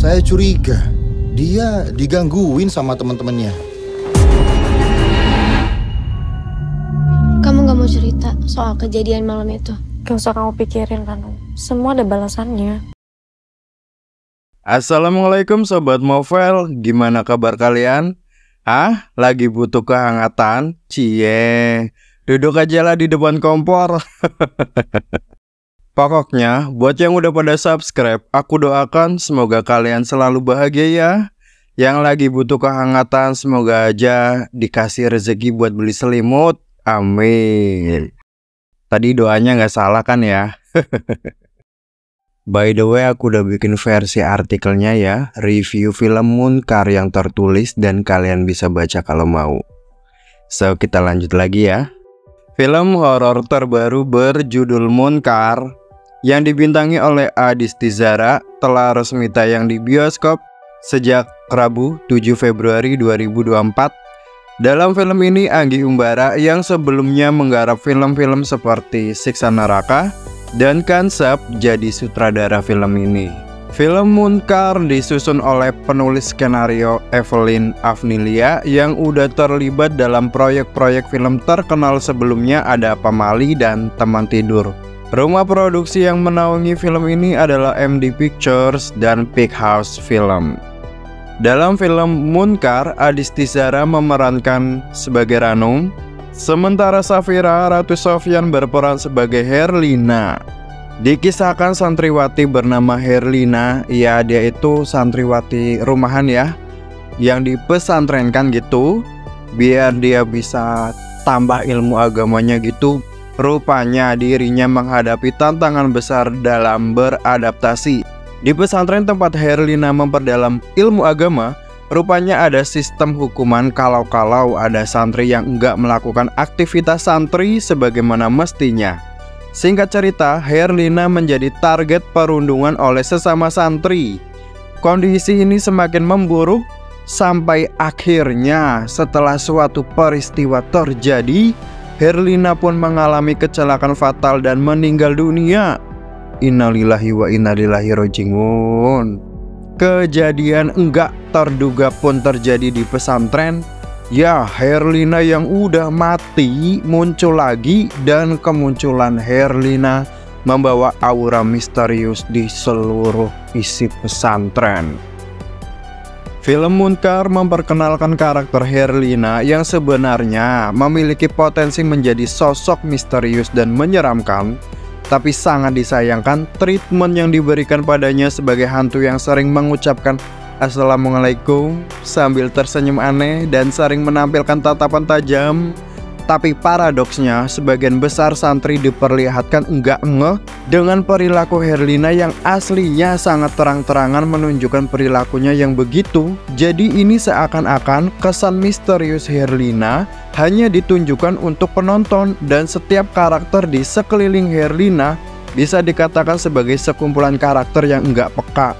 Saya curiga dia digangguin sama teman-temannya. Kamu gak mau cerita soal kejadian malam itu? Gak usah kamu pikirin, Ranu. Semua ada balasannya. Assalamualaikum Sobat Movel, gimana kabar kalian? Lagi butuh kehangatan? Cie, duduk aja lah di depan kompor. Pokoknya, buat yang udah pada subscribe, aku doakan semoga kalian selalu bahagia ya. Yang lagi butuh kehangatan, semoga aja dikasih rezeki buat beli selimut. Amin. Tadi doanya nggak salah kan ya? By the way, aku udah bikin versi artikelnya ya, review film Munkar yang tertulis dan kalian bisa baca kalau mau. So, kita lanjut lagi ya. Film horor terbaru berjudul Munkar yang dibintangi oleh Adisti Zara telah resmi tayang di bioskop sejak Rabu 7 Februari 2024. Dalam film ini, Anggi Umbara yang sebelumnya menggarap film-film seperti Siksa Neraka dan Kansab jadi sutradara film ini. Film Munkar disusun oleh penulis skenario Evelyn Afnilia yang udah terlibat dalam proyek-proyek film terkenal sebelumnya, ada Pamali dan Teman Tidur. Rumah produksi yang menaungi film ini adalah MD Pictures dan Big House Film. Dalam film Munkar, Adisti Zara memerankan sebagai Ranu, sementara Safira Ratu Sofyan berperan sebagai Herlina. Dikisahkan santriwati bernama Herlina, ya dia itu santriwati rumahan ya, yang dipesantrenkan gitu, biar dia bisa tambah ilmu agamanya gitu. Rupanya dirinya menghadapi tantangan besar dalam beradaptasi. Di pesantren tempat Herlina memperdalam ilmu agama, rupanya ada sistem hukuman kalau ada santri yang enggak melakukan aktivitas santri sebagaimana mestinya. Singkat cerita, Herlina menjadi target perundungan oleh sesama santri. Kondisi ini semakin memburuk sampai akhirnya setelah suatu peristiwa terjadi, Herlina pun mengalami kecelakaan fatal dan meninggal dunia. Innalillahi wa inna ilaihi raji'un. Kejadian enggak terduga pun terjadi di pesantren. Ya, Herlina yang udah mati muncul lagi, dan kemunculan Herlina membawa aura misterius di seluruh isi pesantren. Film Munkar memperkenalkan karakter Herlina yang sebenarnya memiliki potensi menjadi sosok misterius dan menyeramkan. Tapi sangat disayangkan treatment yang diberikan padanya sebagai hantu yang sering mengucapkan Assalamualaikum sambil tersenyum aneh dan sering menampilkan tatapan tajam. Tapi paradoksnya, sebagian besar santri diperlihatkan enggak ngeh dengan perilaku Herlina yang aslinya sangat terang-terangan menunjukkan perilakunya yang begitu. Jadi ini seakan-akan kesan misterius Herlina hanya ditunjukkan untuk penonton, dan setiap karakter di sekeliling Herlina bisa dikatakan sebagai sekumpulan karakter yang enggak peka.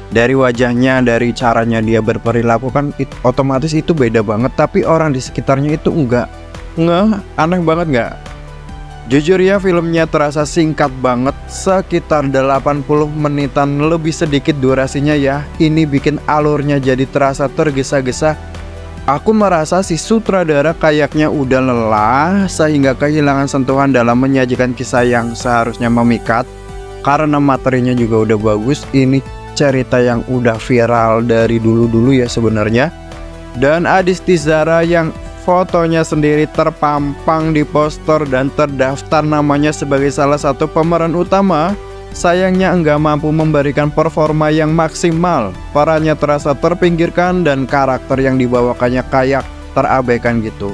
Dari wajahnya, dari caranya dia berperilaku kan otomatis itu beda banget, tapi orang di sekitarnya itu enggak ngeh. Aneh banget nggak? Jujur ya, filmnya terasa singkat banget, sekitar 80 menitan lebih sedikit durasinya ya. Ini bikin alurnya jadi terasa tergesa-gesa. Aku merasa si sutradara kayaknya udah lelah sehingga kehilangan sentuhan dalam menyajikan kisah yang seharusnya memikat. Karena materinya juga udah bagus, ini cerita yang udah viral dari dulu-dulu ya sebenarnya. Dan Adisti Zara yang fotonya sendiri terpampang di poster dan terdaftar namanya sebagai salah satu pemeran utama, sayangnya enggak mampu memberikan performa yang maksimal. Perannya terasa terpinggirkan dan karakter yang dibawakannya kayak terabaikan gitu.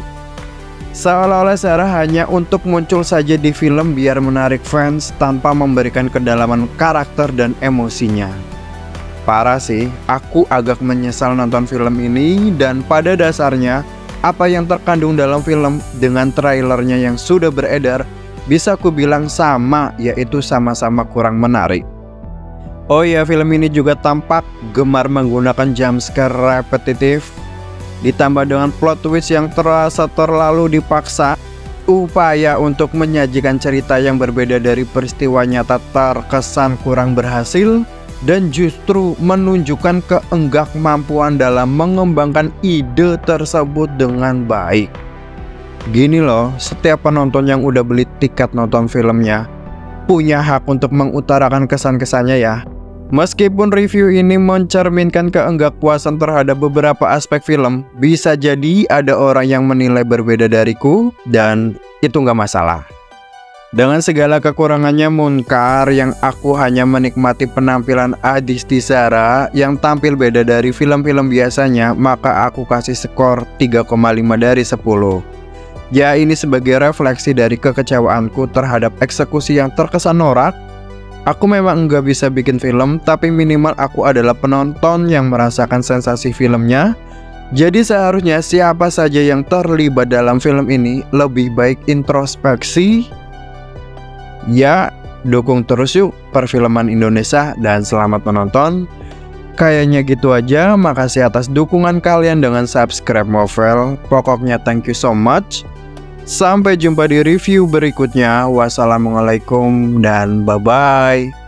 Seolah-olah Sarah hanya untuk muncul saja di film biar menarik fans tanpa memberikan kedalaman karakter dan emosinya. Parah sih, aku agak menyesal nonton film ini, dan pada dasarnya apa yang terkandung dalam film dengan trailernya yang sudah beredar bisa ku bilang sama, yaitu sama-sama kurang menarik. Oh ya, film ini juga tampak gemar menggunakan jumpscare repetitif, ditambah dengan plot twist yang terasa terlalu dipaksa. Upaya untuk menyajikan cerita yang berbeda dari peristiwa nyata terkesan kurang berhasil. dan justru menunjukkan keenggak mampuan dalam mengembangkan ide tersebut dengan baik. Gini loh, setiap penonton yang udah beli tiket nonton filmnya punya hak untuk mengutarakan kesan-kesannya ya. Meskipun review ini mencerminkan keenggakpuasan terhadap beberapa aspek film, bisa jadi ada orang yang menilai berbeda dariku, dan itu nggak masalah. Dengan segala kekurangannya Munkar, yang aku hanya menikmati penampilan Adisti Zara yang tampil beda dari film-film biasanya, maka aku kasih skor 3,5 dari 10. Ya, ini sebagai refleksi dari kekecewaanku terhadap eksekusi yang terkesan norak. Aku memang nggak bisa bikin film, tapi minimal aku adalah penonton yang merasakan sensasi filmnya. Jadi seharusnya siapa saja yang terlibat dalam film ini lebih baik introspeksi. Ya, dukung terus yuk perfilman Indonesia dan selamat menonton. Kayaknya gitu aja, makasih atas dukungan kalian dengan subscribe Movel. Pokoknya thank you so much. Sampai jumpa di review berikutnya. Wassalamualaikum dan bye-bye.